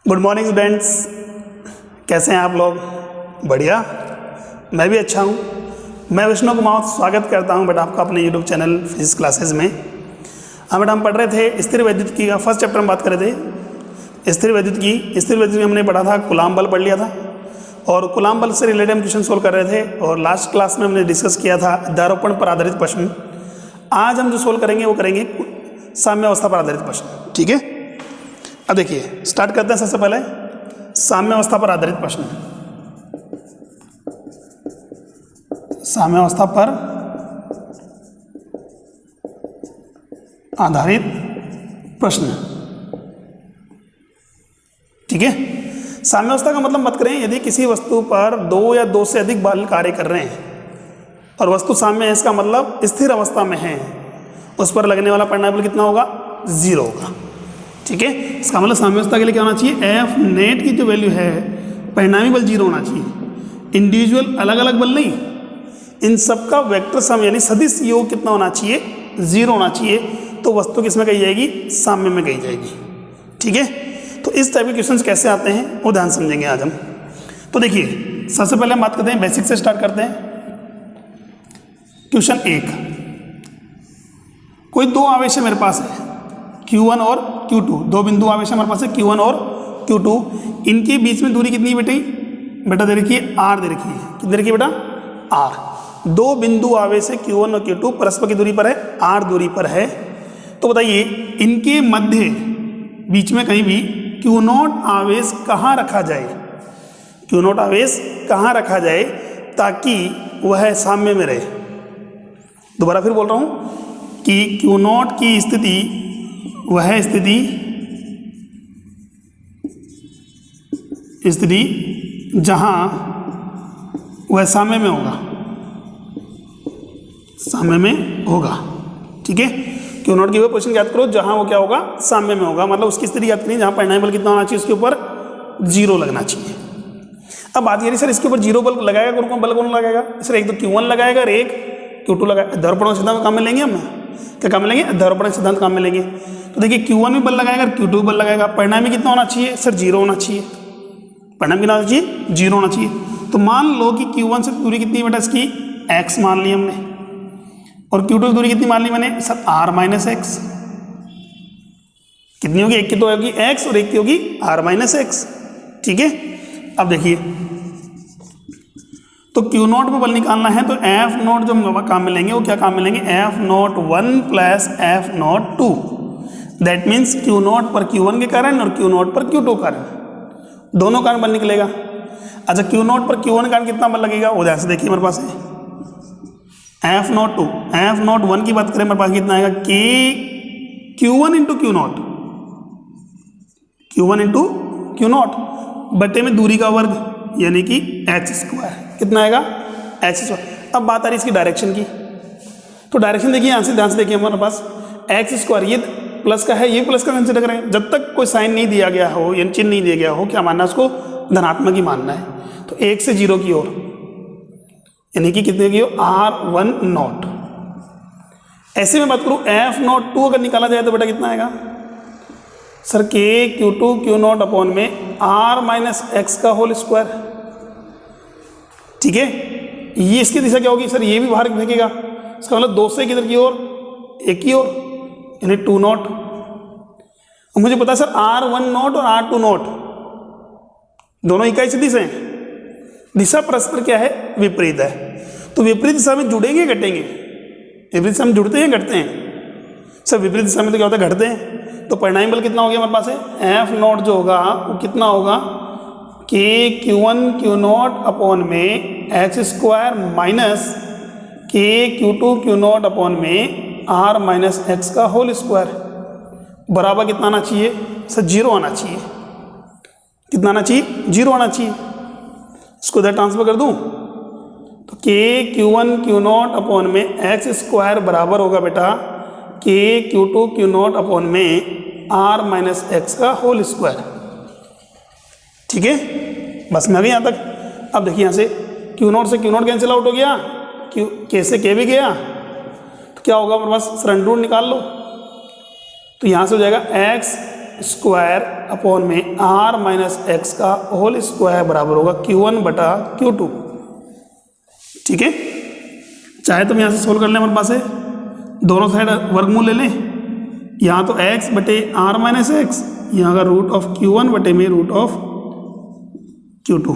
Good morning students, कैसे हैं आप लोग? बढ़िया, मैं भी अच्छा हूँ। मैं विष्णु कुमार स्वागत करता हूँ बेटा आपका अपने यूट्यूब चैनल फिजिक्स क्लासेस में। हाँ बेटा, हम पढ़ रहे थे स्थिर वैद्युतिकी का फर्स्ट चैप्टर में बात कर रहे थे स्थिर वैद्युतिकी में हमने पढ़ा था, कूलाम बल पढ़ लिया था और कूलाम बल से रिलेटेड हम क्वेश्चन सोल्व कर रहे थे और लास्ट क्लास में हमने डिस्कस किया था अध्यारोपण पर आधारित प्रश्न। आज हम जो सोल्व करेंगे वो करेंगे साम्यावस्था पर आधारित प्रश्न। ठीक है, अब देखिए स्टार्ट करते हैं। सबसे पहले साम्यावस्था पर आधारित प्रश्न। साम्यावस्था पर आधारित प्रश्न। ठीक है, साम्यावस्था का मतलब मत करें यदि किसी वस्तु पर दो या दो से अधिक बल कार्य कर रहे हैं और वस्तु साम्य है, इसका मतलब स्थिर अवस्था में है, उस पर लगने वाला परिणामी बल कितना होगा? 0 होगा। ठीक है, इसका मतलब साम्यावस्था के लिए क्या होना चाहिए? एफ नेट की जो वैल्यू है परिणामी बल 0 होना चाहिए। इंडिविजुअल अलग अलग बल नहीं, इन सबका वेक्टर सम यानी सदिश योग कितना होना चाहिए? 0 होना चाहिए। तो वस्तु किसमें कही जाएगी? साम्य में कही जाएगी। ठीक है, तो इस टाइप के क्वेश्चंस कैसे आते हैं वो ध्यान समझेंगे आज हम। तो देखिए सबसे पहले हम बात करते हैं, बेसिक से स्टार्ट करते हैं। क्वेश्चन 1, कोई दो आवेश है मेरे पास है Q1 और Q2, दो बिंदु आवेश है हमारे पास है Q1 और Q2। इनके बीच में दूरी कितनी बेटा दे रखी है? R दे रखी है। कितनी दे रखी है बेटा? R। दो बिंदु आवेश है Q1 और Q2, परस्पर की दूरी पर है, R दूरी पर है। तो बताइए इनके मध्य बीच में कहीं भी Q0 आवेश कहाँ रखा जाए? Q0 आवेश कहाँ रखा जाए ताकि वह साम्य में रहे? दोबारा फिर बोल रहा हूँ कि Q0 की स्थिति वह स्थिति जहां वह साम्य में होगा, साम्य में होगा। ठीक है, Q0 की वह पोजीशन याद करो जहां वो क्या होगा? साम्य में होगा। मतलब उसकी स्थिति याद करिए जहां परिणामी बल कितना होना चाहिए? उसके ऊपर 0 लगना चाहिए। अब बात ये सर इसके ऊपर 0 बल लगाएगा कौन? बल कौन लगाएगा? सर एक तो Q1 लगाएगा और एक Q2 लगाएगा। अध्यारोपण सिद्धांत में काम में लेंगे हम, क्या काम में लेंगे? अध्यारोपण सिद्धांत काम में लेंगे। तो देखिए Q1 भी बल लगाएगा और Q2 भी बल लगाएगा। परिणामी कितना होना चाहिए? सर 0 होना चाहिए। परिणामी कितना होना चाहिए? 0 होना चाहिए। तो मान लो कि Q1 से दूरी कितनी बेटा इसकी? x मान ली हमने, और Q2 की दूरी कितनी मान ली मैंने? Sir r minus x. कितनी होगी? एक की तो होगी x और एक की होगी r माइनस एक्स। ठीक है, अब देखिए तो Q0 पे बल निकालना है तो F0 जो हम काम में लेंगे वो क्या काम में लेंगे? F01 plus F02। That means Q0 पर Q1 के कारण और Q0 पर Q2 कारण, दोनों कारण बल निकलेगा। अच्छा Q0 पर Q1 कारण कितना बल लगेगा? वो ध्यान से देखिए हमारे पास है F02। F01 की बात करें हमारे पास कितना आएगा? कि Q1 इंटू Q0 बटे में दूरी का वर्ग यानी कि h²। कितना आएगा? h²। अब बात आ रही इसकी डायरेक्शन की, तो डायरेक्शन देखिए यहाँ से ध्यान से देखिए हमारे पास h², ये प्लस का है, ये प्लस का कंसिडर करें। जब तक कोई साइन नहीं दिया गया हो यानी चिन्ह नहीं दिया गया हो, क्या मानना है उसको? धनात्मक ही मानना है। तो 1 से 0 की ओर यानी कि कितने की ओर? R10। ऐसे में बात करूँ F02 अगर निकाला जाए तो बेटा कितना आएगा? Sir K Q2 Q0 upon में R माइनस एक्स का होल स्क्वायर। ठीक है, ये इसकी दिशा क्या होगी? सर ये भी बाहर फेंकेगा, इसका मतलब 2 से किधर की ओर? 1 की ओर यानी 2 0। मुझे पता है सर R10 और R20 दोनों इकाई सदिश हैं, दिशा परस्पर क्या है? विपरीत है। तो विपरीत दिशा में जुड़ेंगे घटेंगे? विपरीत दिशा में जुड़ते हैं घटते हैं? सर विपरीत दिशा में तो क्या होता है? घटते हैं। तो परिणामी बल कितना हो गया हमारे पास है? F0 जो होगा वो कितना होगा? K Q1 Q0 अपॉन में h² minus K Q2 Q0 upon में R माइनस एक्स का होल स्क्वायर बराबर कितना आना चाहिए? सर 0 आना चाहिए। कितना आना चाहिए? 0 आना चाहिए। इसको इधर ट्रांसफर कर दूं तो K Q1 Q0 अपॉन में h² बराबर होगा बेटा K Q2 Q0 अपॉन में R माइनस एक्स का होल स्क्वायर। ठीक है, बस में आ गई यहाँ तक। अब देखिए यहाँ से Q0 से Q0 कैंसिल आउट हो गया, K से K भी गया, तो क्या होगा हमारे पास? अंडर रूट निकाल लो। तो यहाँ से हो जाएगा x² अपॉन में आर माइनस एक्स का होल स्क्वायर बराबर होगा Q1 बटा Q2। ठीक है, चाहे तो हम यहाँ से सोल्व कर लें, हमारे पास है दोनों साइड वर्गमूल ले लें। यहाँ तो x बटे आर माइनस एक्स, यहाँ का रूट ऑफ Q1 बटे में रूट ऑफ Q2।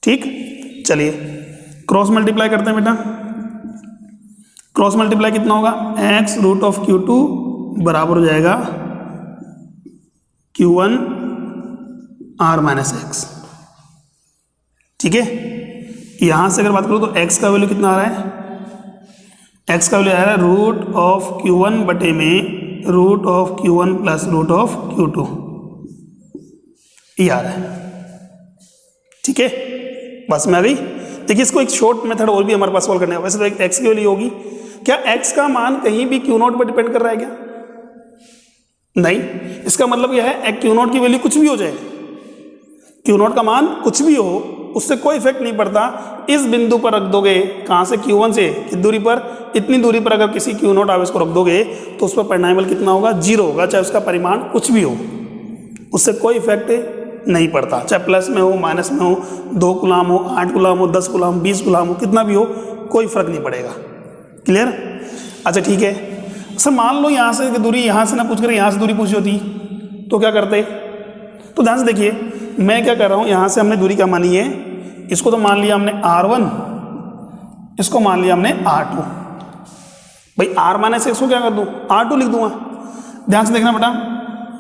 ठीक, चलिए क्रॉस मल्टीप्लाई करते हैं बेटा। क्रॉस मल्टीप्लाई कितना होगा, x रूट ऑफ Q2 बराबर हो जाएगा Q1 आर माइनस एक्स। ठीक है, यहां से अगर बात करूं तो x का वैल्यू कितना आ रहा है, x का वैल्यू आ रहा है रूट ऑफ Q1 बटे में root of Q1 plus root of Q2, ये आ रहा है। ठीक है, बस में आ गई। देखिए इसको एक शॉर्ट मेथड और भी हमारे पास सॉल्व करने का, वैसे तो एक x की वैल्यू होगी, क्या x का मान कहीं भी Q0 पर डिपेंड कर रहा है क्या, नहीं। इसका मतलब यह है Q0 की वैल्यू कुछ भी हो जाए, Q0 का मान कुछ भी हो, उससे कोई इफेक्ट नहीं पड़ता। इस बिंदु पर रख दोगे, कहाँ से, Q1 से कितनी दूरी पर, इतनी दूरी पर अगर किसी Q0 आवेश को रख दोगे तो उस पर परिणामी बल कितना होगा, 0 होगा, चाहे उसका परिमाण कुछ भी हो, उससे कोई इफेक्ट नहीं पड़ता, चाहे प्लस में हो माइनस में हो, 2 कूलाम हो, 8 कूलाम हो, 10 कूलाम, 20 कूलाम हो, कितना भी हो, कोई फर्क नहीं पड़ेगा। क्लियर। अच्छा ठीक है सर, मान लो यहाँ से दूरी, यहाँ से ना पूछ कर यहाँ से दूरी पूछी होती तो क्या करते, तो ध्यान से देखिए मैं क्या कर रहा हूँ, यहाँ से हमने दूरी क्या मानी है, इसको तो मान लिया हमने R1, इसको मान लिया हमने R2। भाई R माइनस एक्स को क्या कर दूँ, R2 लिख दूंगा। ध्यान से देखना बेटा,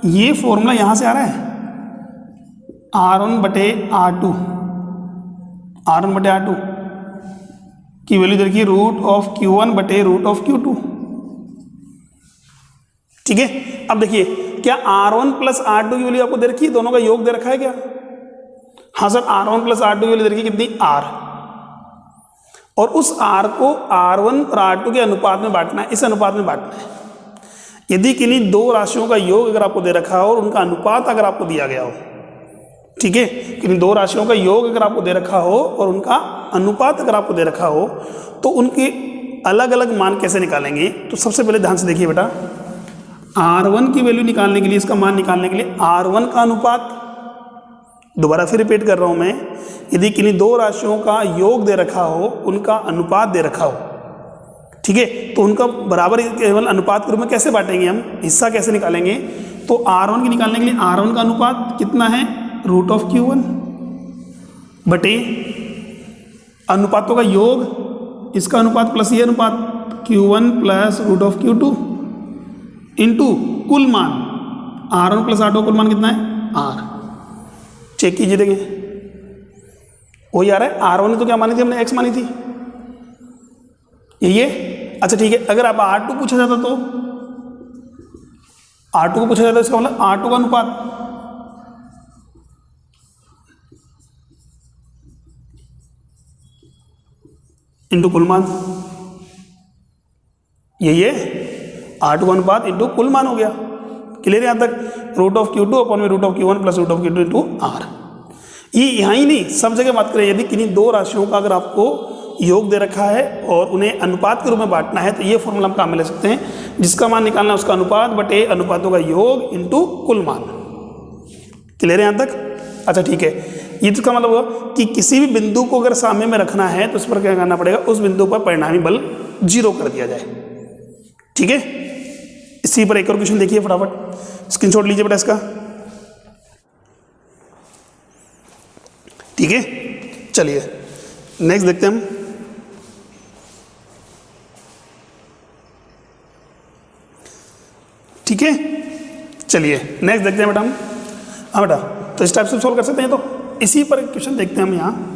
ये फॉर्मूला यहाँ से आ रहा है R1 बटे R2, R1 बटे R2 की वैल्यू देखिए रूट ऑफ Q1 बटे रूट ऑफ Q2। ठीक है, अब देखिए क्या R1 प्लस R2 की वैल्यू आपको दे रखी है, दोनों का योग दे रखा है क्या, हाँ सर, R1 प्लस R2 की वैल्यू दे रखी है कितनी, R, और उस R को R1 और R2 के अनुपात में बांटना है, इस अनुपात में बांटना है। यदि किन्हीं दो राशियों का योग अगर आपको दे रखा हो और उनका अनुपात अगर आपको दिया गया हो, ठीक है, किन्हीं दो राशियों का योग अगर आपको दे रखा हो और उनका अनुपात अगर आपको दे रखा हो, तो उनके अलग अलग मान कैसे निकालेंगे। तो सबसे पहले ध्यान से देखिए बेटा, R1 की वैल्यू निकालने के लिए, इसका मान निकालने के लिए R1 का अनुपात, दोबारा फिर रिपीट कर रहा हूं मैं, यदि किन्हीं दो राशियों का योग दे रखा हो, उनका अनुपात दे रखा हो, ठीक है, तो उनका बराबर केवल अनुपात के रूप में कैसे बांटेंगे हम, हिस्सा कैसे निकालेंगे। तो R1 की निकालने के लिए R1 का अनुपात कितना है, रूट ऑफ Q1 बटे अनुपातों का योग, इसका अनुपात प्लस ये अनुपात Q1 plus root of Q2 into कुल मान R1 प्लस R2 कुल मान कितना है, R। चेक कीजिए देखिए वही आ रहा है। R1 तो क्या मानी थी हमने, X मानी थी, ये अच्छा ठीक है। अगर आप R2 पूछा जाता तो R2 को पूछा जाता, इसका मतलब R2 का अनुपात इंटू कुल मान, यही है R2 का अनुपात इंटू कुल मान हो गया। क्लियर यहां तक, रूट ऑफ Q2 अपॉन में root of Q1 plus root of Q2 into R। ये यहाँ ही नहीं, सब जगह बात करें, यदि किन्हीं दो राशियों का अगर आपको योग दे रखा है और उन्हें अनुपात के रूप में बांटना है, तो ये फॉर्मूला हम काम में ले सकते हैं, जिसका मान निकालना है उसका अनुपात बटे अनुपातों का योग इंटू कुल मान। क्लियर है यहाँ तक। अच्छा ठीक है, ये तो का मतलब हुआ कि किसी भी बिंदु को अगर सामने में रखना है तो उस पर क्या करना पड़ेगा, उस बिंदु पर परिणामी बल 0 कर दिया जाए। ठीक है, इसी पर एक और क्वेश्चन देखिए फटाफट, स्क्रीनशॉट लीजिए बेटा इसका। ठीक है, चलिए नेक्स्ट देखते हैं हम। ठीक है, चलिए नेक्स्ट देखते हैं बेटा हम। हाँ बेटा, तो इस टाइप से सॉल्व कर सकते हैं। तो इसी पर क्वेश्चन देखते हैं हम यहाँ।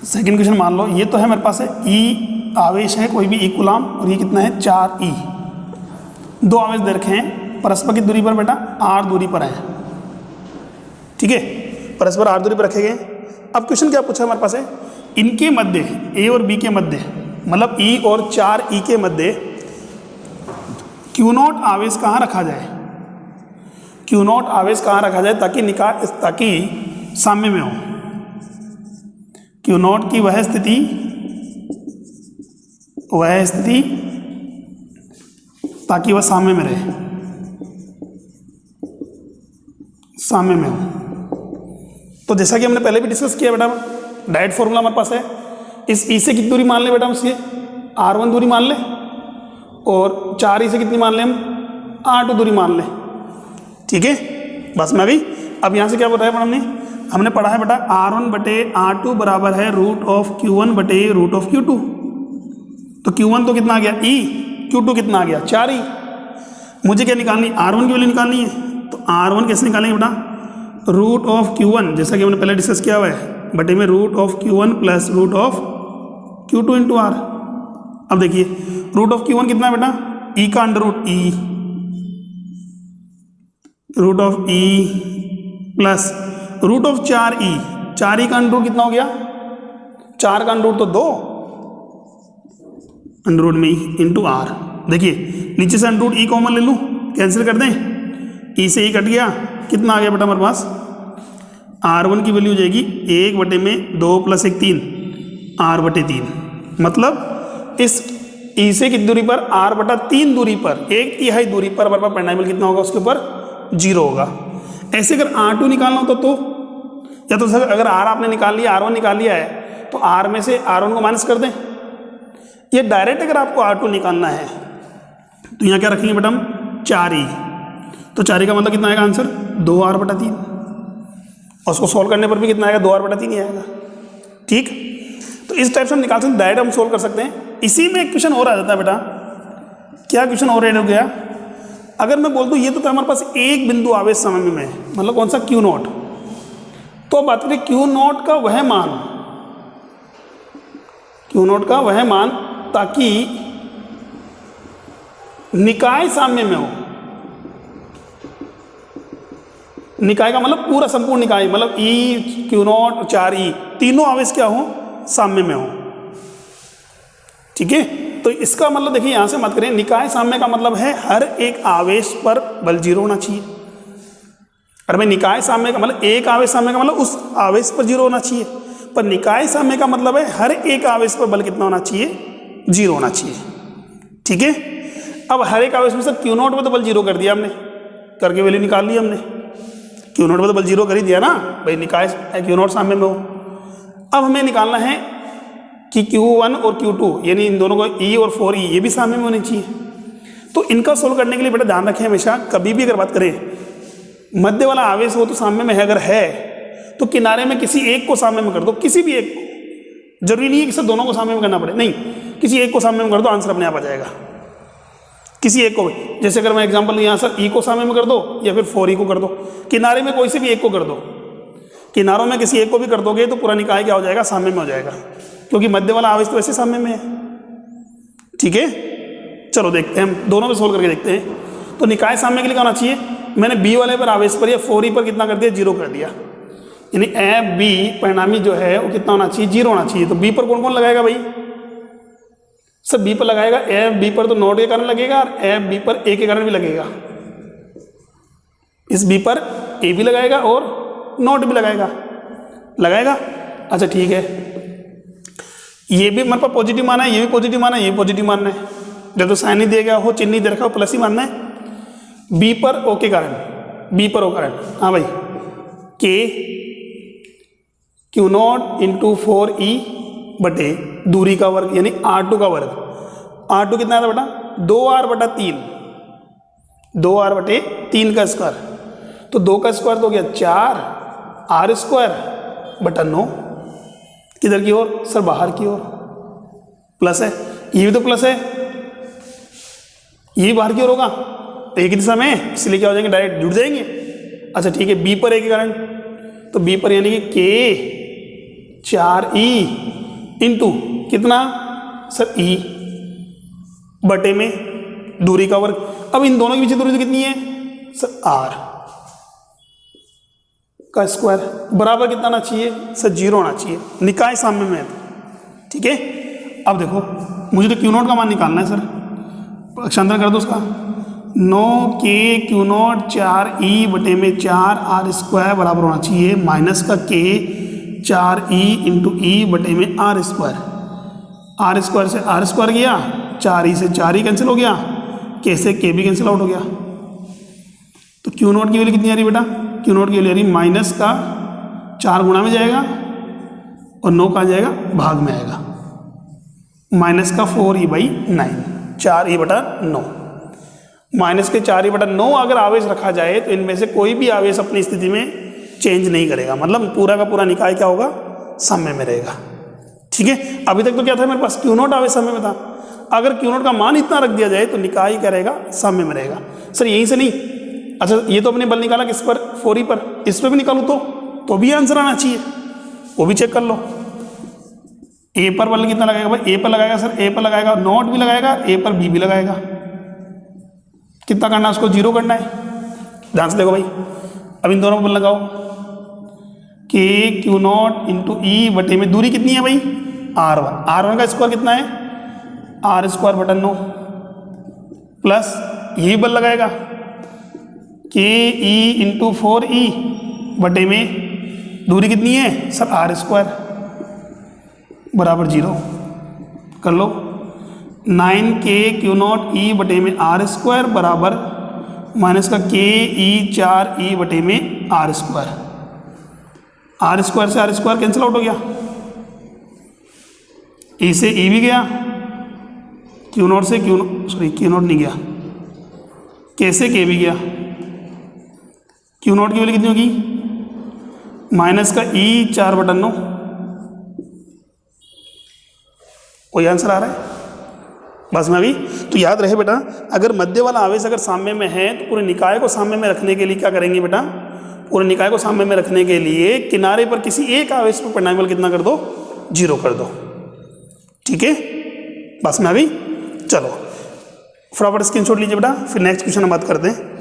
सेकंड क्वेश्चन मान लो, ये तो है मेरे पास है ई आवेश है कोई भी ई कूलाम, और ये कितना है 4E। दो आवेश दे रखे हैं परस्पर की दूरी पर बेटा R दूरी पर है। ठीक है, परस्पर R दूरी पर रखे गए। अब क्वेश्चन क्या पूछा हमारे पास है, इनके मध्य A और B के मध्य, मतलब E और 4E के मध्य Q0 आवेश कहाँ रखा जाए। क्यू नॉट आवेश कहाँ रखा जाए ताकि साम्य में हो। क्यू नॉट की वह स्थिति ताकि वह साम्य में रहे, साम्य में हो। तो जैसा कि हमने पहले भी डिस्कस किया बेटा, डायरेक्ट फॉर्मूला हमारे पास है। इस ई से कितनी दूरी मान ले बेटा, उससे R1 दूरी मान ले, और 4 से कितनी मान ले हम, R2 दूरी मान ले। ठीक है, बस में आ गई। अब यहाँ से क्या बताया मैडम ने, हमने पढ़ा है बेटा R1 बटे R2 बराबर है रूट ऑफ Q1 बटे रूट ऑफ Q2। तो Q1 तो कितना आ गया E, Q2 कितना आ गया 4E। मुझे क्या निकालनी, R1 की वैल्यू निकालनी है। तो R1 कैसे निकालेंगे बेटा, रूट ऑफ Q1 जैसा कि हमने पहले डिस्कस किया हुआ है बटे में root of Q1 plus root of Q2 into R। अब देखिए रूट ऑफ Q1 कितना है बेटा, E का under root E, root of E plus root of 4E, 4E का अंडर रूट कितना हो गया, 4 का अंडर रूट तो 2, अंडर रूट में इंटू R। देखिए नीचे से अंडर रूट E कॉमन ले लूँ, कैंसिल कर दें, E से E कट गया, कितना आ गया बेटा हमारे पास, R1 की वैल्यू हो जाएगी 1 बटे में 2 प्लस 1 3, R बटे 3। मतलब इस E से कितनी दूरी पर, R बटा 3 दूरी पर, 1/3 दूरी पर हमारे पास पेंडाइमल कितना होगा, उसके ऊपर 0 होगा। ऐसे अगर R2 निकालना होता तो या तो सर अगर R आपने निकाल लिया, R1 निकाल लिया है तो R में से R1 को माइनस कर दें। ये डायरेक्ट अगर आपको R2 निकालना है तो यहाँ क्या रखेंगे बेटा हम, 4E। तो 4E का मतलब कितना आएगा आंसर, 2R बटा 3। और उसको सॉल्व करने पर भी कितना आएगा, 2R बटा 3 ही आएगा। ठीक, तो इस टाइप से हम निकाल सकते, डायरेक्ट हम सोल्व कर सकते हैं। इसी में एक क्वेश्चन और आ जाता है बेटा, क्या क्वेश्चन और ऐड हो गया, अगर मैं बोल दूँ ये तो हमारे पास एक बिंदु आवेश समय में है, मतलब कौन सा, Q नॉट। तो बात करें Q नॉट का वह मान, Q नॉट का वह मान ताकि निकाय साम्य में हो। निकाय का मतलब पूरा संपूर्ण निकाय, मतलब E, Q नॉट, 4E तीनों आवेश क्या हो, साम्य में हो। ठीक है, तो इसका मतलब देखिए यहां से मत करें, निकाय साम्य का मतलब है हर एक आवेश पर बल 0 होना चाहिए। अरे भाई निकाय साम्य का मतलब एक आवेश साम्य का मतलब उस आवेश पर 0 होना चाहिए, पर निकाय साम्य का मतलब है हर एक आवेश पर बल कितना होना चाहिए, 0 होना चाहिए। ठीक है, अब हर एक आवेश में सर Q नॉट में तो बल 0 कर दिया हमने, करके वैल्यू निकाल ली हमने, Q नॉट में तो बल 0 कर ही दिया ना भाई, निकाय Q नॉट साम्य में हो। अब हमें निकालना है कि Q1 और Q2 यानी इन दोनों को E और 4E ये भी साम्य में होने चाहिए। तो इनका सोल्व करने के लिए बेटा ध्यान रखें, हमेशा कभी भी अगर बात करें मध्य वाला आवेश हो तो साम्य में है, अगर है तो किनारे में किसी एक को साम्य में कर दो, किसी भी एक को, जरूरी नहीं है कि सर दोनों को साम्य में करना पड़े, नहीं, किसी एक को साम्य में कर दो, आंसर अपने आप आ जाएगा। किसी एक को भी, जैसे अगर मैं एग्जांपल लूँ यहाँ सर E को साम्य में कर दो या फिर 4E को कर दो, किनारे में कोई से भी एक को कर दो, किनारों में किसी एक को भी कर दोगे तो पूरा निकाय क्या हो जाएगा, साम्य में हो जाएगा, क्योंकि मध्य वाला आवेश तो वैसे साम्य में है। ठीक है, चलो देखते हैं, हम दोनों में सोल्व करके देखते हैं। तो निकाय साम्य के लिए क्या होना चाहिए, मैंने B वाले पर आवेश पर या 4E पर कितना कर दिया, 0 कर दिया, यानी FB परिणामी जो है वो कितना होना चाहिए, 0 होना चाहिए। तो B पर कौन कौन लगाएगा भाई, सब B पर लगाएगा, FB पर तो नॉट के कारण लगेगा और FB पर A के कारण भी लगेगा, इस B पर A भी लगाएगा और नॉट भी लगाएगा। अच्छा ठीक है, ये भी हमारे पास पॉजिटिव माना है, ये भी पॉजिटिव माना है, ये भी पॉजिटिव मानना है, जब तो साइन नहीं दिया गया हो, चिन्ह नहीं दे रखा हो, प्लस ही मानना है। B पर O के कारण, B पर O कारण, हाँ भाई, K Q not into 4E बटे दूरी का वर्ग यानी R2 का वर्ग। R2 कितना था बेटा, 2R बटा 3, 2R बटे 3 का स्क्वायर, तो 2 का स्क्वायर तो हो गया 4, R स्क्वायर बटा 9, किधर की ओर सर, बाहर की ओर, प्लस है, ये भी तो प्लस है, ये भी बाहर की ओर होगा, तो एक ही दिशा में, इसलिए क्या हो जाएंगे, डायरेक्ट जुड़ जाएंगे। अच्छा ठीक है, B पर A के कारण, तो B पर यानी कि K 4E इंटू कितना सर, E बटे में दूरी का वर्ग। अब इन दोनों के बीच दूरी तो कितनी है सर, R का स्क्वायर बराबर कितना आना चाहिए सर, 0 होना चाहिए, निकाय साम्य में है। ठीक है, अब देखो मुझे तो Q नॉट का मान निकालना है सर, अक्षांतर कर दो उसका, 9k क्यू नॉट 4e बटे में 4r² बराबर होना चाहिए माइनस का k 4e इंटू ई बटे में r²। r² से r² गया, 4e से 4e कैंसिल हो गया, k से k भी कैंसिल आउट हो गया। तो क्यू नॉट की वैल्यू कितनी आ रही बेटा? क्यू नॉट की वैल्यू आ रही माइनस का 4 गुणा में जाएगा और 9 कहाँ जाएगा? भाग में आएगा। माइनस का 4e/9, 4e/9। माइनस के 4e/9 अगर आवेश रखा जाए तो इनमें से कोई भी आवेश अपनी स्थिति में चेंज नहीं करेगा, मतलब पूरा का पूरा निकाय क्या होगा? साम्य में रहेगा। ठीक है, अभी तक तो क्या था मेरे पास? क्यू नॉट आवेश साम्य में था। अगर क्यू नॉट का मान इतना रख दिया जाए तो निकाय क्या रहेगा? साम्य में रहेगा। सर यहीं से नहीं, अच्छा ये तो अपने बल निकाला किस पर? 4e पर, इस पर भी निकालू तो भी आंसर आना चाहिए, वो भी चेक कर लो। ए पर बल कितना लगाएगा भाई? ए पर लगाएगा सर, ए पर लगाएगा, नॉट भी लगाएगा, ए पर बी भी लगाएगा। कितना करना है उसको? 0 करना है। ध्यान से देखो भाई, अब इन दोनों पर बल लगाओ। के क्यू नॉट इंटू ई बटे में दूरी कितनी है भाई? r1। r1 का स्क्वायर कितना है? r²/9 प्लस ये बल लगाएगा के ई इंटू 4e बटे में दूरी कितनी है सर? r² बराबर 0 कर लो। 9k क्यू नॉट ई बटे में r² बराबर माइनस का के ई 4e बटे में r²। r² से r² कैंसिल आउट हो गया, e से e भी गया, क्यू नॉट से क्यू नॉट नहीं गया, k से k भी गया। क्यू नॉट की वैल्यू कितनी होगी? माइनस का e 4/9। कोई आंसर आ रहा है? बस में अभी तो याद रहे बेटा, अगर मध्य वाला आवेश अगर साम्य में है तो पूरे निकाय को साम्य में रखने के लिए क्या करेंगे बेटा? पूरे निकाय को साम्य में रखने के लिए किनारे पर किसी एक आवेश पर परिणामी बल कितना कर दो? 0 कर दो। ठीक है, बस में अभी चलो फटाफट स्क्रीनशॉट लीजिए बेटा, फिर नेक्स्ट क्वेश्चन हम बात करते हैं।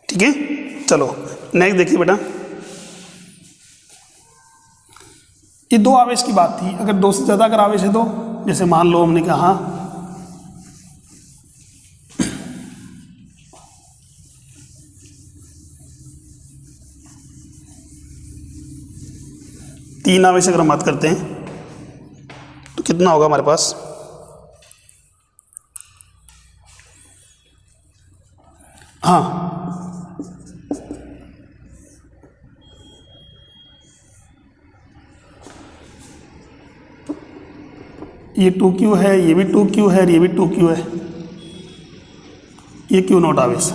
ठीक है, चलो नेक्स्ट देखिए बेटा, ये 2 आवेश की बात थी। अगर 2 से ज़्यादा अगर आवेश है तो, जैसे मान लो हमने कहा 3 आवेश अगर हम बात करते हैं तो कितना होगा हमारे पास? हाँ, ये 2q है, ये भी 2q है, ये भी 2q है, ये क्यू नॉट आवेश,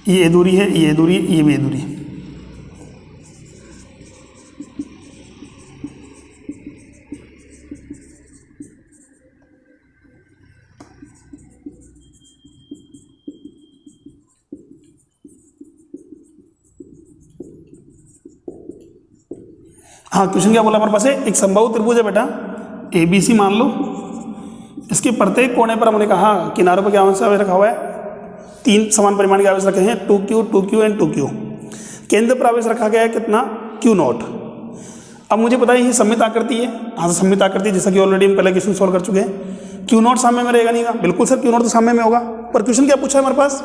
ये दूरी है, ये दूरी है, ये भी दूरी है। हाँ, क्वेश्चन क्या बोला हमारे पास है? एक समबाहु त्रिभुज है बेटा, ABC मान लो, इसके प्रत्येक कोने पर हमने कहा किनारों पर क्या आवेश रखा हुआ है? 3 समान परिमाण के आवेश रखे हैं, 2q, 2q एंड 2q। केंद्र पर आवेश रखा गया है कितना? Q not. अब मुझे पता है ये सममित आकृति है, हाँ सममित आकृति, जैसा कि ऑलरेडी हम पहले क्वेश्चन सॉल्व कर चुके हैं। क्यू नॉट साम्य में रहेगा नहीं का? बिल्कुल सर, क्यू नॉट तो साम्य में होगा, पर क्वेश्चन क्या पूछा है हमारे पास?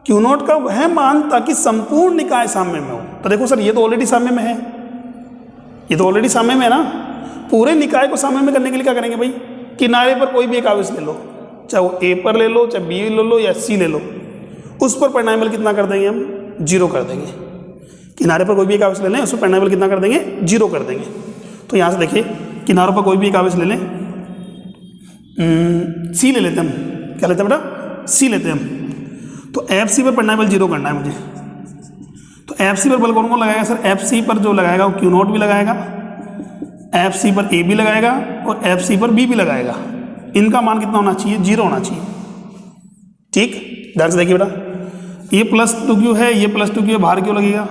क्यू नॉट का वह मान ताकि संपूर्ण निकाय साम्य में हो। तो देखो सर, ये तो ऑलरेडी साम्य में है, ये तो ऑलरेडी साम्य में है ना। पूरे निकाय को साम्य में करने के लिए क्या करेंगे भाई? किनारे पर कोई भी एक आवेश ले लो, चाहे वो ए पर ले लो, चाहे बी ले लो या सी ले लो, उस पर परिणामी बल कितना कर देंगे हम? 0 कर देंगे। किनारे पर कोई भी एक आवेश ले लें, उस पर परिणामी बल कितना कर देंगे? 0 कर देंगे। तो यहाँ से देखिए, किनारों पर कोई भी एक आवेश ले लें, सी ले लेते हम, क्या लेते हैं बेटा? सी लेते हैं हम। तो एफ सी पर परिणामी बल 0 करना है मुझे। तो एफ सी पर बल कौन कौन लगाएगा सर? एफ सी पर जो लगाएगा वो क्यू नॉट भी लगाएगा, एफ सी पर ए भी लगाएगा और एफ सी पर बी भी लगाएगा। इनका मान कितना होना चाहिए? 0 होना चाहिए। ठीक, ध्यान से देखिए बेटा, ये प्लस 2q है, ये प्लस 2q है, बाहर क्यों लगेगा?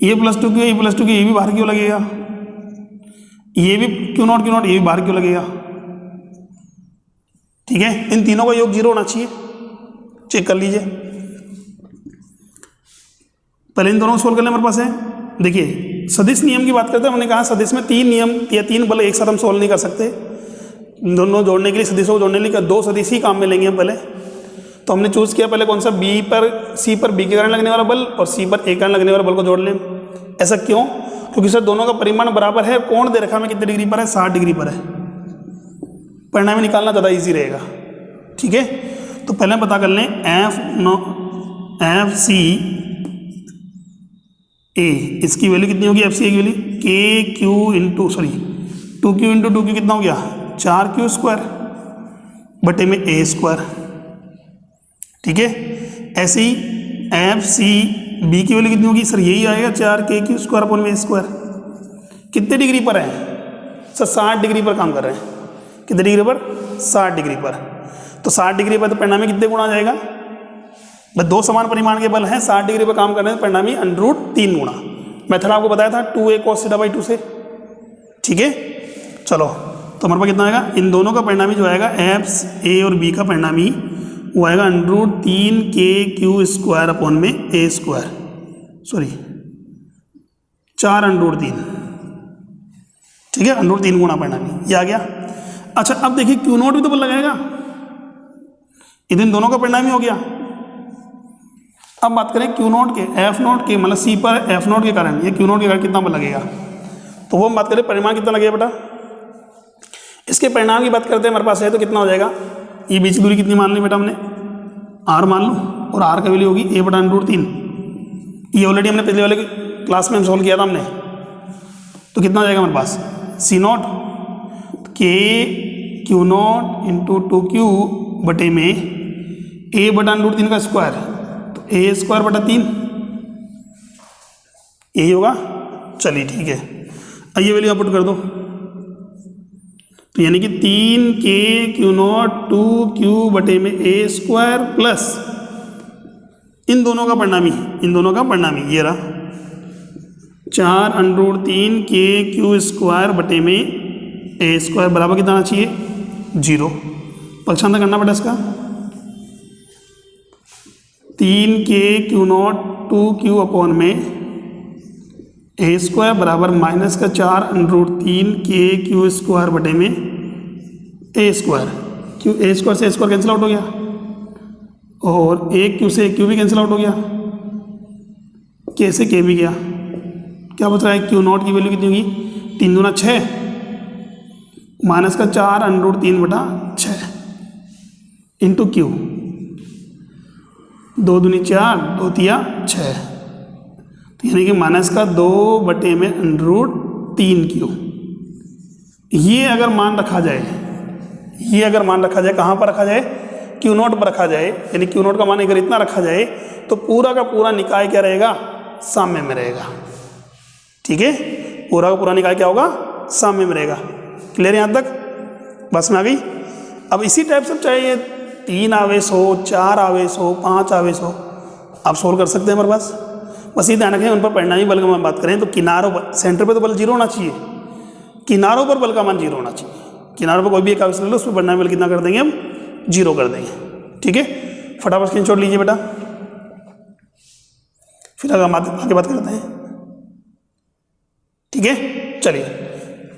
ये प्लस 2q है, ये प्लस 2q, ये भी बाहर क्यों लगेगा? ये भी क्यू नॉट, ये भी बाहर क्यों लगेगा? ठीक है, इन तीनों का योग 0 होना चाहिए। चेक कर लीजिए, पहले इन दोनों को सोल्व करने हमारे पास है। देखिए सदिश नियम की बात करते हैं। हमने कहा सदिश में 3 नियम या 3 बल एक साथ हम सोल्व नहीं कर सकते। दोनों जोड़ने के लिए, सदिशों को जोड़ने के लिए 2 सदिश ही काम में लेंगे हम पहले। तो हमने चूज़ किया पहले कौन सा, सी पर बी के कारण लगने वाला बल और सी पर ए कारण लगने वाला बल को जोड़ लें। ऐसा क्यों? क्योंकि सर दोनों का परिमाण बराबर है। कोण दे रखा में कितने डिग्री पर है, 60 डिग्री पर है। परिणाम निकालना ज़्यादा ईजी रहेगा। ठीक है, तो पहले पता कर लें एफ सी ए, इसकी वैल्यू कितनी होगी, एफ सी ए की वैल्यू के Q into 2Q into 2Q कितना हो गया, 4Q² बटे में A²। ठीक है, ऐसे ही एफ सी बी की वैल्यू कितनी होगी सर, यही आएगा 4KQ² अपन में A²। कितने डिग्री पर है सर, 60 डिग्री पर काम कर रहे हैं। कितने डिग्री पर, 60 डिग्री पर। तो 60 डिग्री पर तो परिणामी कितने गुना आ जाएगा, बस 2 समान परिमाण के बल हैं, 60 डिग्री पर काम करने में परिणामी √3 गुना। मेथड आपको बताया था 2A cos θ/2 से। ठीक है, चलो तो हमारे पास कितना आएगा, इन दोनों का परिणामी जो आएगा एफ ए और बी का परिणामी वो आएगा √3KQ² अपन में A², 4√3। ठीक है, √3 गुना परिणामी ये आ गया। अच्छा अब देखिए Q0 भी तो बल लगाएगा, इन दोनों का परिणामी हो गया। अब बात करें Q0 के, F0 के, मतलब C पर F0 के कारण, ये Q0 के कारण कितना बल लगेगा, तो वो हम बात करें परिमाण कितना लगेगा बेटा। इसके परिणाम की बात करते हैं, हमारे पास है तो कितना हो जाएगा, ये बीच की दूरी कितनी मान ली बेटा हमने, R मान लो, और R का वैल्यू होगी A/√3। ये ऑलरेडी हमने पिछले वाले क्लास में हम सोल्व किया था हमने। तो कितना हो जाएगा हमारे पास, C0 के Q0 इंटू 2Q बटे में A/√3 का स्क्वायर, तो A²/3 यही होगा। चलिए ठीक है, आइए वैल्यू आप पुट कर दो। तो यानी कि 3KQ0 2Q बटे में A² प्लस इन दोनों का परिणामी ये रहा 4√3KQ² बटे में A² बराबर कितना आना चाहिए, 0। पक्षांतर करना बेटा इसका, 3KQ0 2Q अपन में A² बराबर माइनस का 4√3KQ² बटे में A²। A² से A² कैंसिल आउट हो गया, और AQ से AQ भी कैंसिल आउट हो गया, K से K भी गया। क्या बच रहा है, Q0 की वैल्यू कितनी होगी, 3 दूना 6 माइनस का 4√3/6 इंटू Q, 2 दूनी 4 2 तिया 6, तो यानी कि माइनस का 2 बटे में √3Q। ये अगर मान रखा जाए, कहाँ पर रखा जाए, Q0 पर रखा जाए, यानी Q0 का मान अगर इतना रखा जाए तो पूरा का पूरा निकाय क्या रहेगा, साम्य में रहेगा। ठीक है, पूरा का पूरा निकाय क्या होगा, साम्य में रहेगा। क्लियर यहाँ तक, बस में आ गई। अब इसी टाइप से चाहे ये 3 आवेश हो, 4 आवेश हो, 5 आवेश हो, आप सोल्व कर सकते हैं हमारे पास। बस ये ध्यान रखें, उन पर परिणामी बल की हम बात करें तो किनारों पर, सेंटर पे तो बल 0 होना चाहिए, किनारों पर बल का मान 0 होना चाहिए। किनारों पर कोई भी एक आवेश ले लो, उस पर परिणामी बल कितना कर देंगे हम, 0 कर देंगे। ठीक है, फटाफट स्क्रीनशॉट लीजिए बेटा, फिर आगे बात करते हैं। ठीक है, चलिए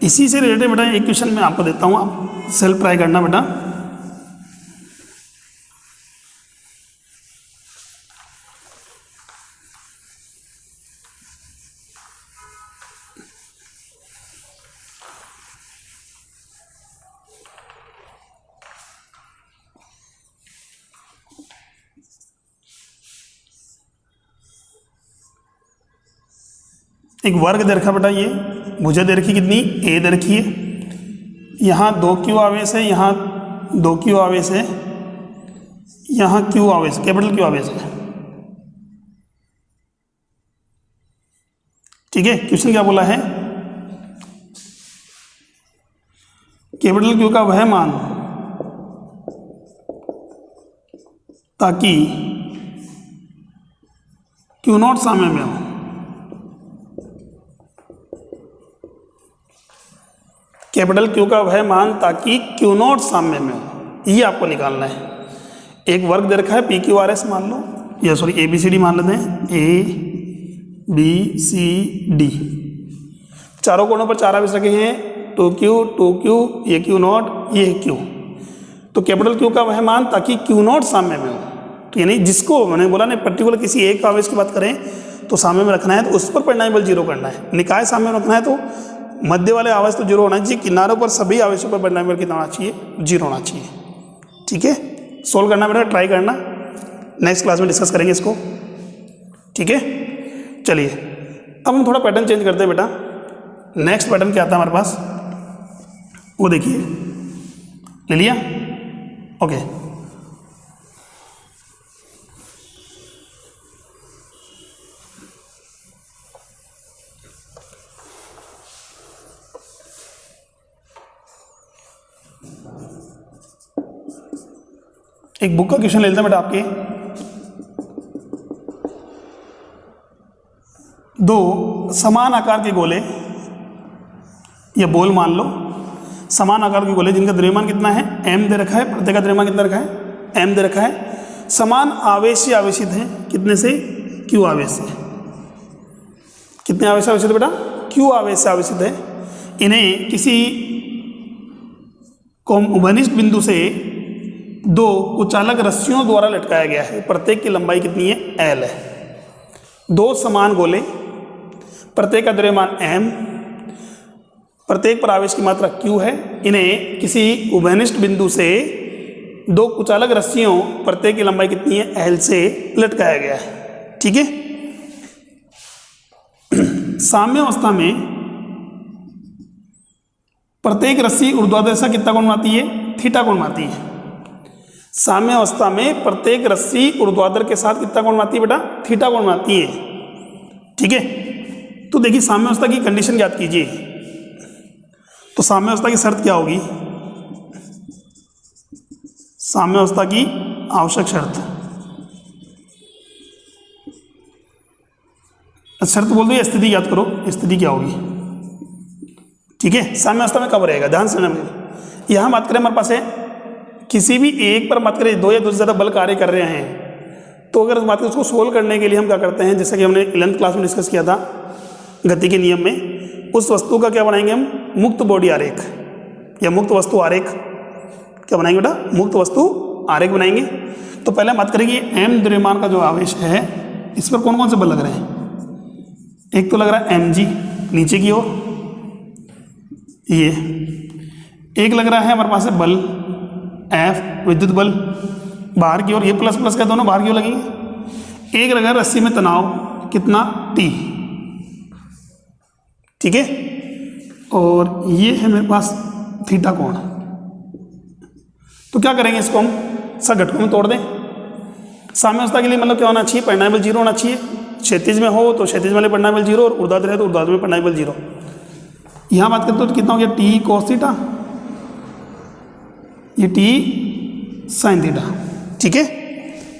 इसी से रिलेटेड बेटा एक क्वेश्चन मैं आपको देता हूँ, आप सेल्फ ट्राई करना बेटा। एक वर्ग दे रखा बेटा, ये भुजा दे रखी कितनी, A दे रखी है, यहाँ 2Q आवेश है, यहाँ 2Q आवेश है, यहाँ Q आवेश, कैपिटल Q आवेश है। ठीक है, क्वेश्चन क्या बोला है, कैपिटल Q का वह मान ताकि Q0 साम्य में हो। कैपिटल Q का वह मान ताकि Q0 साम्य में हो, ये आपको निकालना है। एक वर्ग दे रखा है PQRS मान लो, या सॉरी ABCD मान लेते हैं, ABCD। चारों कोणों पर 4 आवेश रखे हैं, 2Q, ये Q नॉट, ये Q। तो कैपिटल Q का वह मान ताकि Q नॉट साम्य में हो। तो यानी जिसको मैंने बोला ना पर्टिकुलर किसी एक आवेश की बात करें तो साम्य में रखना है, तो उस पर परिणामी बल 0 करना है। निकाय साम्य में रखना है तो मध्य वाले आवेश तो 0 होना चाहिए, किनारों पर सभी आवेशों पर परिणामी बल कितना होना चाहिए, 0 होना चाहिए। ठीक है, सोल्व करना बेटा, ट्राई करना, नेक्स्ट क्लास में डिस्कस करेंगे इसको। ठीक है, चलिए अब हम थोड़ा पैटर्न चेंज करते हैं बेटा। नेक्स्ट पैटर्न क्या आता है हमारे पास, वो देखिए, ले लिया, ओके। एक बुक का क्वेश्चन ले लेते हैं बेटा आपके। 2 समान आकार के गोले, या बॉल मान लो, समान आकार के गोले जिनका द्रव्यमान कितना है, m दे रखा है, प्रत्येक का द्रव्यमान कितना रखा है, m दे रखा है, समान आवेश से आवेशित है, कितने से, q आवेश से। कितने आवेश से आवेशित है बेटा, q आवेश से आवेशित है। इन्हें किसी उभयनिष्ठ बिंदु से 2 कुचालक रस्सियों द्वारा लटकाया गया है, प्रत्येक की लंबाई कितनी है, l है। 2 समान गोले, प्रत्येक का द्रव्यमान m, प्रत्येक पर आवेश की मात्रा q है। इन्हें किसी उभयनिष्ठ बिंदु से 2 कुचालक रस्सियों, प्रत्येक की लंबाई कितनी है, l से लटकाया गया है। ठीक है, साम्य अवस्था में प्रत्येक रस्सी ऊर्ध्वाधर दिशा कितना कोण बनाती है, थीटा कोण बनाती है। साम्य अवस्था में प्रत्येक रस्सी ऊर्ध्वाधर के साथ कितना कोण बनाती है बेटा, थीटा कोण बनाती है। ठीक है, तो देखिए साम्य अवस्था की कंडीशन याद कीजिए। तो साम्य अवस्था की शर्त क्या होगी, साम्य अवस्था की आवश्यक शर्त, शर्त बोल दो या स्थिति याद करो, स्थिति क्या होगी। ठीक है, साम्य अवस्था में कब रहेगा, ध्यान से सुनना। यहां बात करें हमारे पास है किसी भी एक पर बात करें, 2 या 2 से ज़्यादा बल कार्य कर रहे हैं, तो अगर बात करें उसको सोल्व करने के लिए हम क्या करते हैं, जैसा कि हमने 11th क्लास में डिस्कस किया था गति के नियम में, उस वस्तु का क्या बनाएंगे हम, मुक्त बॉडी आरेख या मुक्त वस्तु आरेख। क्या बनाएंगे बेटा, मुक्त वस्तु आरेख बनाएंगे। तो पहले हम बात करेंगे m द्रव्यमान का जो आवेश है, इस पर कौन कौन से बल लग रहे हैं। एक तो लग रहा है mg नीचे की ओर, ये एक लग रहा है हमारे पास है बल F विद्युत बल बाहर की ओर, ये प्लस प्लस का दोनों बाहर की ओर लगेंगे। एक लग रहा है रस्सी में तनाव कितना, T। ठीक है, और ये है मेरे पास थीटा कोण। तो क्या करेंगे, इसको हम सब घटकों में तोड़ दें। साम्य अवस्था के लिए मतलब क्या होना चाहिए, परिणामी बल 0 होना चाहिए। क्षैतिज में हो तो क्षैतिज वाले परिणामी बल 0, और ऊर्ध्वाधर है तो ऊर्ध्वाधर में परिणामी बल 0। यहां बात करते हो तो कितना हो गया, T cos थीटा, ये T sin थीटा। ठीक है,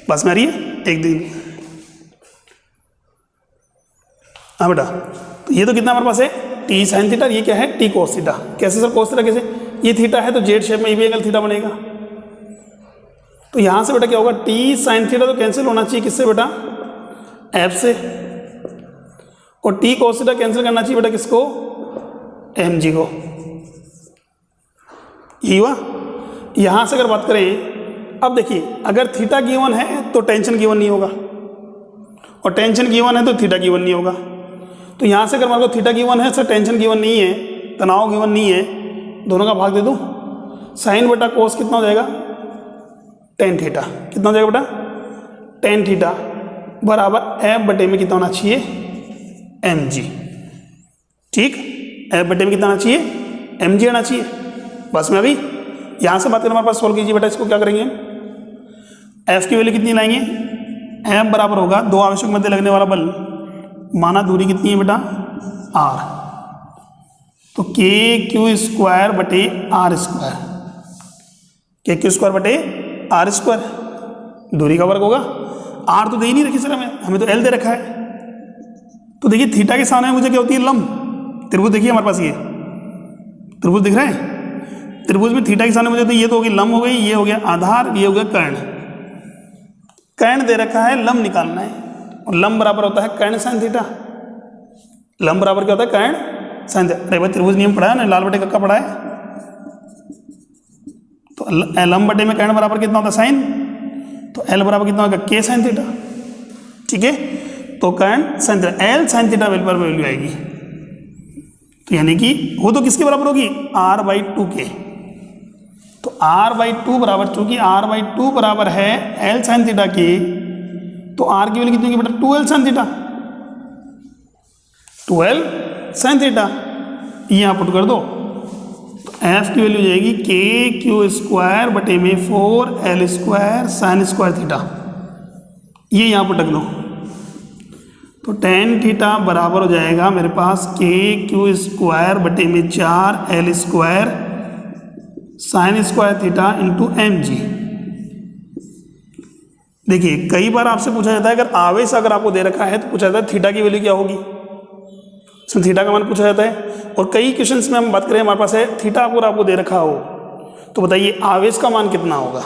बस में आ रही है एक दिन। हाँ बेटा, तो ये तो कितना हमारे पास है, T sin थीटा, ये क्या है, T cos थीटा। कैसे सर cos थीटा कैसे, ये थीटा है तो जेड शेप में ये भी एंगल थीटा बनेगा। तो यहां से बेटा क्या होगा, T sin थीटा तो कैंसिल होना चाहिए किससे बेटा, F से, और T cos थीटा कैंसिल करना चाहिए बेटा किसको, mg को। ये हुआ। यहां से अगर बात करें, अब देखिए अगर थीटा गिवन है तो टेंशन गिवन नहीं होगा, और टेंशन गिवन है तो थीटा गिवन नहीं होगा। तो यहां से अगर मान लो थीटा गिवन है, सर टेंशन गिवन नहीं है, तनाव गिवन नहीं है, दोनों का भाग दे दूं, साइन बटा कोस कितना हो जाएगा, टेन थीटा। कितना हो जाएगा बेटा, टेन थीटा बराबर एफ बटे में कितना होना चाहिए, mg। ठीक, एफ बटे में कितना आना चाहिए, mg आना चाहिए। बस में अभी यहां से बात करें, हमारे पास सोल्व कीजिए बेटा, इसको क्या करेंगे, f की वैल्यू कितनी लाएंगे, m बराबर होगा 2 आवेशों के मध्य लगने वाला बल, माना दूरी कितनी है बेटा, r, तो k क्यू स्क्वायर बटे r square, k Q square बटे r स्क्वायर, दूरी का वर्ग होगा। r तो दे ही नहीं रखी सर हमें तो l दे रखा है। तो देखिए थीटा के सामने मुझे क्या होती है, लंब त्रिभुज। देखिए हमारे पास ये त्रिभुज दिख रहा है, त्रिभुज में थीटा के सामने मुझे तो ये तो होगी लंब हो गई, ये हो गया आधार, ये हो गया कर्ण। कर्ण दे रखा है, लंब निकालना है, और लंब बराबर होता है कर्ण साइन थीटा। लंब बराबर क्या होता है, कर्ण साइन थीटा। अरे भाई त्रिभुज नियम पढ़ा है ना, लाल बटे कक्का पढ़ा है। तो लंब बटे में कर्ण बराबर कितना होता है साइन, तो एल बराबर कितना होगा के साइन थीटा। ठीक है, तो कर्ण sine theta, L sine theta पर वैल्यू आएगी। तो यानी कि वो तो किसके बराबर होगी, r/2 के। तो r/2 बराबर, चूंकि r/2 बराबर है एल साइन थीटा की, तो r की वैल्यू कितनी होगी बेटा 2l sine theta, 2l sine theta. ये यहाँ पुट कर दो, तो f की वैल्यू जाएगी KQ² बटे में 4l² साइन स्क्वायर थीटा। ये यहाँ पुटक दो, तो tan थीटा बराबर हो जाएगा मेरे पास KQ² बटे में 4l² sine square theta into mg। देखिए कई बार आपसे पूछा जाता है, अगर आवेश अगर आपको दे रखा है तो पूछा जाता है थीटा की वैल्यू क्या होगी, इसमें थीटा का मान पूछा जाता है। और कई क्वेश्चंस में हम बात करें, हमारे पास है थीटा अगर आपको दे रखा हो तो बताइए आवेश का मान कितना होगा।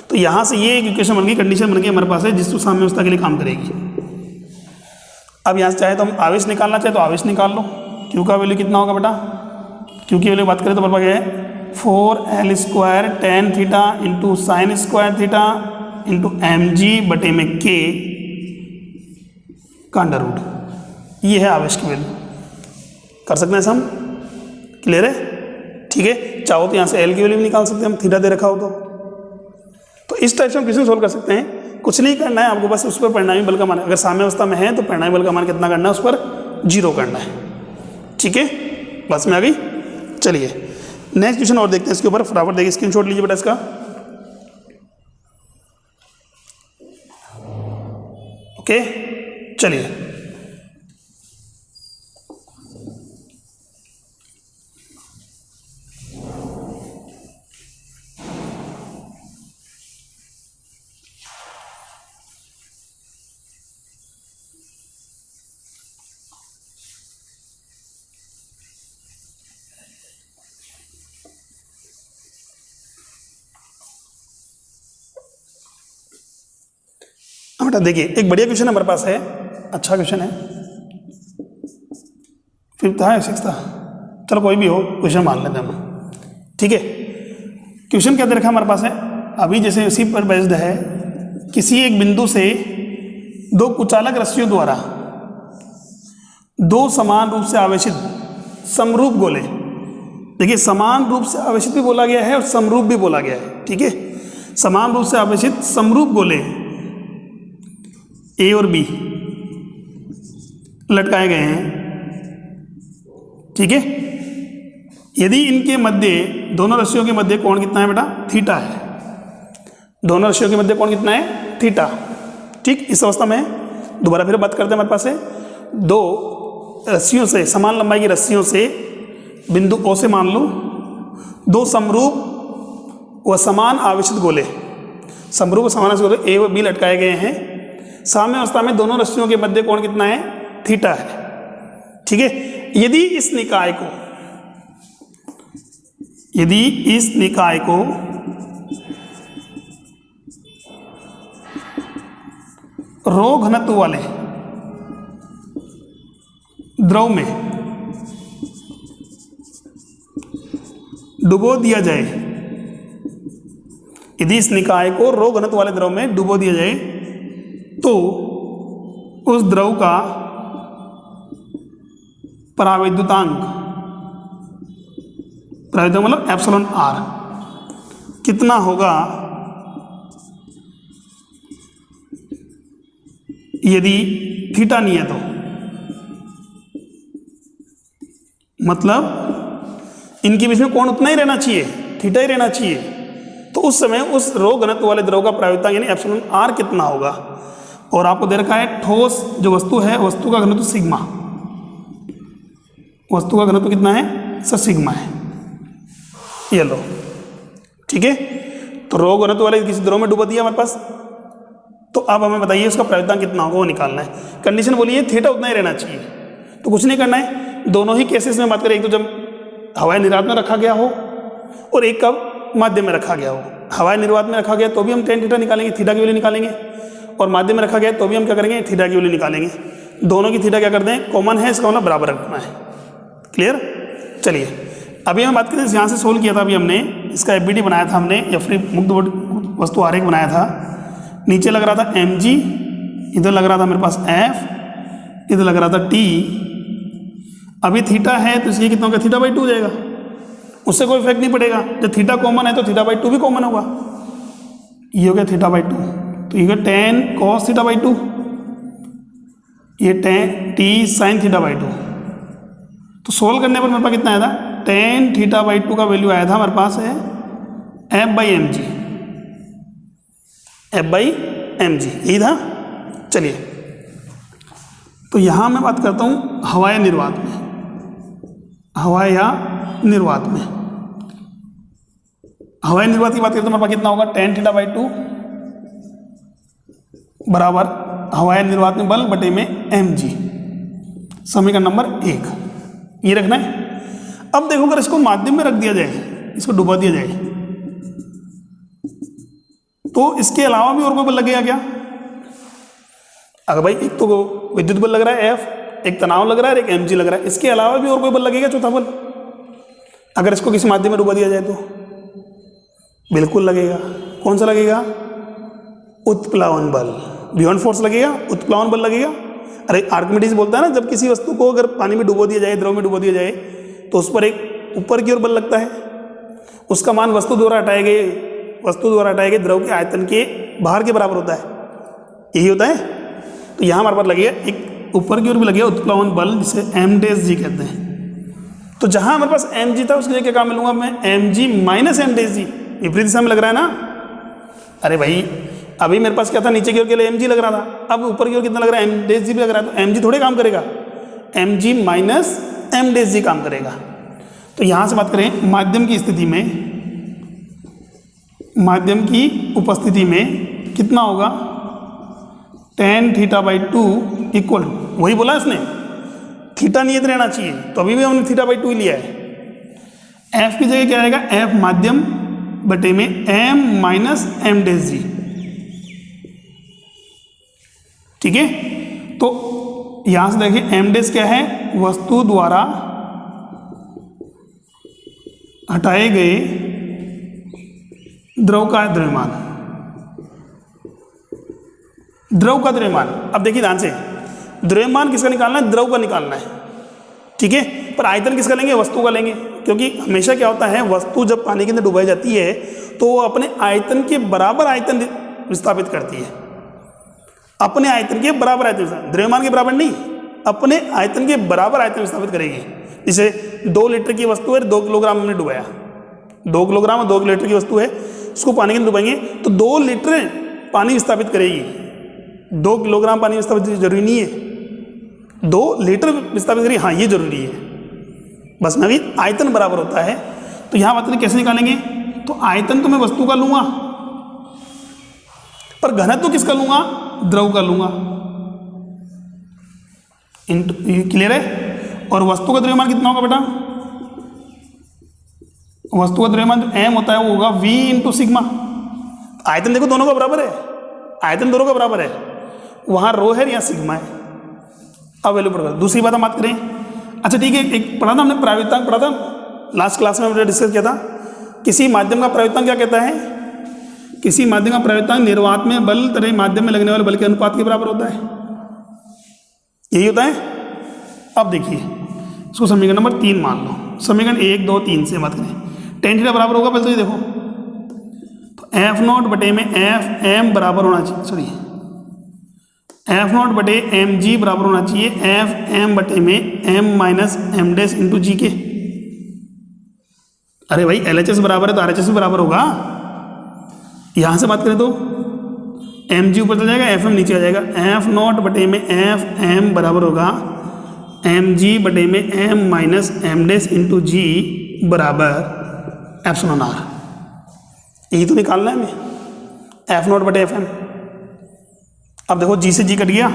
तो यहाँ से ये एक इक्वेशन बन गई, कंडीशन बन गई हमारे पास है, जिस साम्यावस्था के लिए काम करेगी। अब यहाँ से चाहे तो हम आवेश निकालना चाहे तो आवेश निकाल लो। क्यू का वैल्यू कितना होगा बेटा, क्यू की वैल्यू बात करें तो हमारे पास क्या है 4l² tan theta into sine square theta into mg बटे में k का अंडर रूट। ये है आवेश की वैल्यू, कर सकते हैं हम, क्लियर है। ठीक है, चाहो तो यहाँ से एल की वैल्यू भी निकाल सकते हैं हम, थीटा दे रखा हो तो इस टाइप से हम क्वेश्चन सोल्व कर सकते हैं। कुछ नहीं करना है आपको, बस उस पर परिणामी बल का मान, अगर साम्यावस्था में है तो परिणामी बल का मान कितना करना है, उस पर 0 करना है। ठीक है, बस में आ गई। चलिए नेक्स्ट क्वेश्चन और देखते हैं इसके ऊपर, फटाफट देखिए, स्क्रीनशॉट लीजिए बेटा इसका। ओके चलिए, बेटा देखिए एक बढ़िया क्वेश्चन हमारे पास है, अच्छा क्वेश्चन है, 5th था या 6th था, चलो कोई भी हो क्वेश्चन मान लेते हैं हम। ठीक है, क्वेश्चन क्या दे रखा हमारे पास है, अभी जैसे उसी पर बेस्ड है, किसी एक बिंदु से 2 कुचालक रस्सियों द्वारा 2 समान रूप से आवेशित समरूप गोले, देखिए समान रूप से आवेशित भी बोला गया है और समरूप भी बोला गया है। ठीक है, समान रूप से आवेशित समरूप गोले ए और बी लटकाए गए हैं। ठीक है, यदि इनके मध्य, दोनों रस्सियों के मध्य कोण कितना है बेटा, थीटा है। दोनों रस्सियों के मध्य कोण कितना है, थीटा। ठीक, इस अवस्था में दोबारा फिर बात करते हैं, हमारे पास है 2 रस्सियों से, समान लंबाई की रस्सियों से बिंदु ओ से मान लो 2 समरूप व समान आवेशित गोले, समरूप व समान आवेशित गोले ए व बी लटकाए गए हैं। साम्य अवस्था में दोनों रस्सियों के मध्य कोण कितना है, थीटा है। ठीक है, यदि इस निकाय को रो घनत्व वाले द्रव में डुबो दिया जाए, यदि इस निकाय को रो घनत्व वाले द्रव में डुबो दिया जाए तो उस द्रव का परावैद्युतांक, परावैद्युतांक मतलब एप्सिलॉन आर कितना होगा यदि थीटा नहीं है तो, मतलब इनके बीच में कोण उतना ही रहना चाहिए, थीटा ही रहना चाहिए। तो उस समय उस रो घनत्व वाले द्रव का परावैद्युतांक यानी एप्सिलॉन आर कितना होगा। और आपको दे रखा है ठोस जो वस्तु है, वस्तु का घनत्व सिग्मा, वस्तु का घनत्व कितना है, सिग्मा है, ये लो। ठीक है, तो रो घनत्व वाले किसी द्रव में डुबा दिया हमारे पास, तो अब हमें बताइए उसका परावैद्युतांक कितना होगा, वो निकालना है। कंडीशन बोलिए थीटा उतना ही रहना चाहिए, तो कुछ नहीं करना है। दोनों ही केसेस में बात करें, एक तो जब हवाई निर्वात में रखा गया हो और एक कब माध्यम में रखा गया हो। हवाई निर्वात में रखा गया तो भी हम tan थीटा निकालेंगे, थीटा की वैल्यू निकालेंगे, और माध्यम में रखा गया तो भी हम क्या करेंगे, थीटा की वैल्यू निकालेंगे। दोनों की थीटा क्या करते हैं, कॉमन है, इसका मतलब बराबर रखना है। क्लियर। चलिए अभी हम बात करें, यहाँ से सोल्व किया था अभी हमने, इसका एफबीडी बनाया था हमने, या फिर मुक्त वस्तु आरेख बनाया था। नीचे लग रहा था mg, इधर लग रहा था मेरे पास f, इधर लग रहा था t। अभी थीटा है तो इसलिए कितना होगा, θ/2 हो जाएगा, उससे कोई इफेक्ट नहीं पड़ेगा। जब थीटा कॉमन है तो θ/2 भी कॉमन होगा, ये हो गया θ/2, तो ये हो गया tan cos θ/2, ये tan t sin θ/2। तो सोल्व करने पर मेरे पास कितना आया था, tan θ/2 का वैल्यू आया था हमारे पास है f/mg, f/mg यही था। चलिए तो यहाँ मैं बात करता हूँ हवा या निर्वात में, हवा या निर्वात में, हवा या निर्वात की बात करते तो मेरे पास कितना होगा, tan θ/2 बराबर हवा या निर्वात में बल बटे में mg, समीकरण नंबर 1 ये रखना है। अब देखो अगर इसको माध्यम में रख दिया जाए, इसको डुबा दिया जाए, तो इसके अलावा भी और कोई बल लगेगा क्या? अगर भाई एक तो विद्युत बल लग रहा है F, एक तनाव लग रहा है, एक mg लग रहा है, इसके अलावा भी और कोई बल लगेगा चौथा बल, अगर इसको किसी माध्यम में डुबा दिया जाए तो? बिल्कुल लगेगा। कौन सा लगेगा? उत्प्लावन बल, बियॉन्ड फोर्स लगेगा, उत्प्लावन बल लगेगा। अरे आर्किमिडीज बोलता है ना, जब किसी वस्तु को अगर पानी में डुबो दिया जाए, द्रव में डुबो दिया जाए, तो उस पर एक ऊपर की ओर बल लगता है, उसका मान वस्तु द्वारा हटाए गए द्रव के आयतन के भार के बराबर होता है, यही होता है। तो यहाँ हमारे पास लगेगा एक ऊपर की ओर भी लगेगा उत्प्लावन बल, जिसे mg कहते हैं। तो जहाँ हमारे पास mg था उसकी जगह क्या मिलूंगा मैं, mg माइनस mg, विपरीत दिशा में लग रहा है ना। अरे भाई अभी मेरे पास क्या था, नीचे की ओर के लिए mg लग रहा था, अब ऊपर की ओर कितना लग रहा है, mg भी लग रहा है, तो mg थोड़े काम करेगा, mg माइनस mg काम करेगा। तो यहाँ से बात करें माध्यम की स्थिति में, माध्यम की उपस्थिति में कितना होगा, tan θ/2 इक्वल टू, वही बोला इसने, थीटा नियत रहना चाहिए, तो अभी भी हमने θ/2 ही लिया है। f की जगह क्या आएगा, f माध्यम बटे में m माइनस mg, ठीक है। तो यहां से देखिए mg क्या है, वस्तु द्वारा हटाए गए द्रव का द्रव्यमान, द्रव का द्रव्यमान। अब देखिए ध्यान से, द्रव्यमान किसका निकालना है, द्रव का निकालना है, ठीक है। पर आयतन किसका लेंगे, वस्तु का लेंगे, क्योंकि हमेशा क्या होता है, वस्तु जब पानी के अंदर डुबाई जाती है तो वो अपने आयतन के बराबर आयतन विस्थापित करती है, अपने आयतन के बराबर आयतन, द्रव्यमान के बराबर नहीं, अपने आयतन के बराबर आयतन विस्थापित करेगी। जैसे 2 लीटर की वस्तु है, 2 किलोग्राम हमने डुबाया, 2 किलोग्राम और 2 लीटर की वस्तु है, उसको पानी के अंदर डुबाएंगे तो 2 लीटर पानी विस्थापित करेगी। 2 किलोग्राम पानी विस्थापित जरूरी नहीं है, 2 लीटर विस्थापित करेगी, हाँ ये जरूरी है, बस में भी आयतन बराबर होता है। तो यहाँ बात करें कैसे निकालेंगे, तो आयतन तो मैं वस्तु का लूंगा, पर घनत्व तो किसका लूंगा, द्रव का लूंगा, क्लियर है। और वस्तु का द्रव्यमान कितना होगा बेटा, वस्तु का द्रव्यमान जो m होता है वो होगा v इंटू सिग्मा। आयतन देखो दोनों का बराबर है, आयतन दोनों का बराबर है, वहां रो है या सिग्मा है। अब वैल्यू पढ़, दूसरी बात हम बात करें, अच्छा ठीक है, एक पढ़ा था हमने प्रायोगिकतांक, पढ़ा था लास्ट क्लास में हमने डिस्कस किया था, किसी माध्यम का प्रायोगिकतांक क्या कहता है, किसी माध्यम का प्रायोगिकतांक निर्वात में बल तथा माध्यम में लगने वाले बल के अनुपात के बराबर होता है, यही होता है। अब देखिए इसको समीकरण नंबर 3 मान लो, समीकरण 1 2 3 से बात करें, tan थीटा बराबर होगा, पहले तो ये देखो, तो f0 बटे में एफ एम बराबर होना चाहिए, सॉरी f0 बटे mg बराबर होना चाहिए एफ एम बटे में m minus m dash into g के। अरे भाई LHS बराबर है तो RHS भी बराबर होगा। यहां से बात करें तो mg ऊपर चला जाएगा, fm नीचे आ जाएगा, f0 बटे में fm बराबर होगा mg बटे में m minus m dash into g बराबर एप्सिलॉन r। यही तो निकालना है हमें, f0 बटे fm। अब देखो g से g कट गया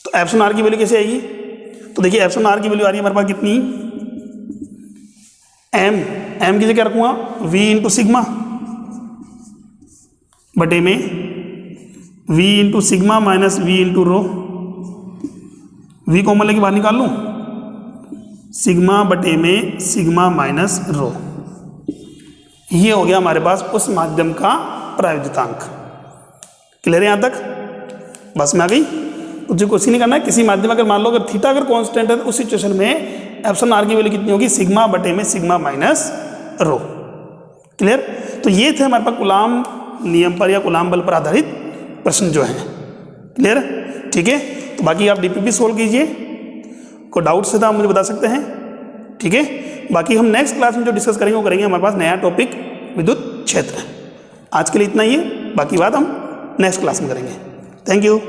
तो एप्सिलॉन r की वैल्यू कैसे आएगी, तो देखिए एप्सिलॉन r की वैल्यू आ रही है हमारे पास कितनी, m की जगह रखूंगा v इंटू सिग्मा बटे में v into sigma minus v into rho, v common लेके बाहर निकाल लूँ सिग्मा बटे में सिग्मा माइनस रो, ये हो गया हमारे पास उस माध्यम का प्रायोजितांक। क्लियर है यहाँ तक? बस में आ गई। कुछ कुछ नहीं करना है, किसी माध्यम अगर मान लो अगर थीटा अगर कांस्टेंट है तो उस सिचुएशन में एप्सिलॉन आर की वैल्यू कितनी होगी, सिग्मा बटे में सिग्मा माइनस रो। क्लियर? तो ये थे हमारे पास कूलाम नियम पर या कूलाम बल पर आधारित प्रश्न जो हैं। क्लियर? ठीक है, तो बाकी आप डीपीपी सोल्व कीजिए, कोई डाउट्स है तो आप मुझे बता सकते हैं। ठीक है, बाकी हम नेक्स्ट क्लास में जो डिस्कस करेंगे वो करेंगे हमारे पास नया टॉपिक विद्युत क्षेत्र। आज के लिए इतना ही है, बाकी बात हम नेक्स्ट क्लास में करेंगे। Thank you.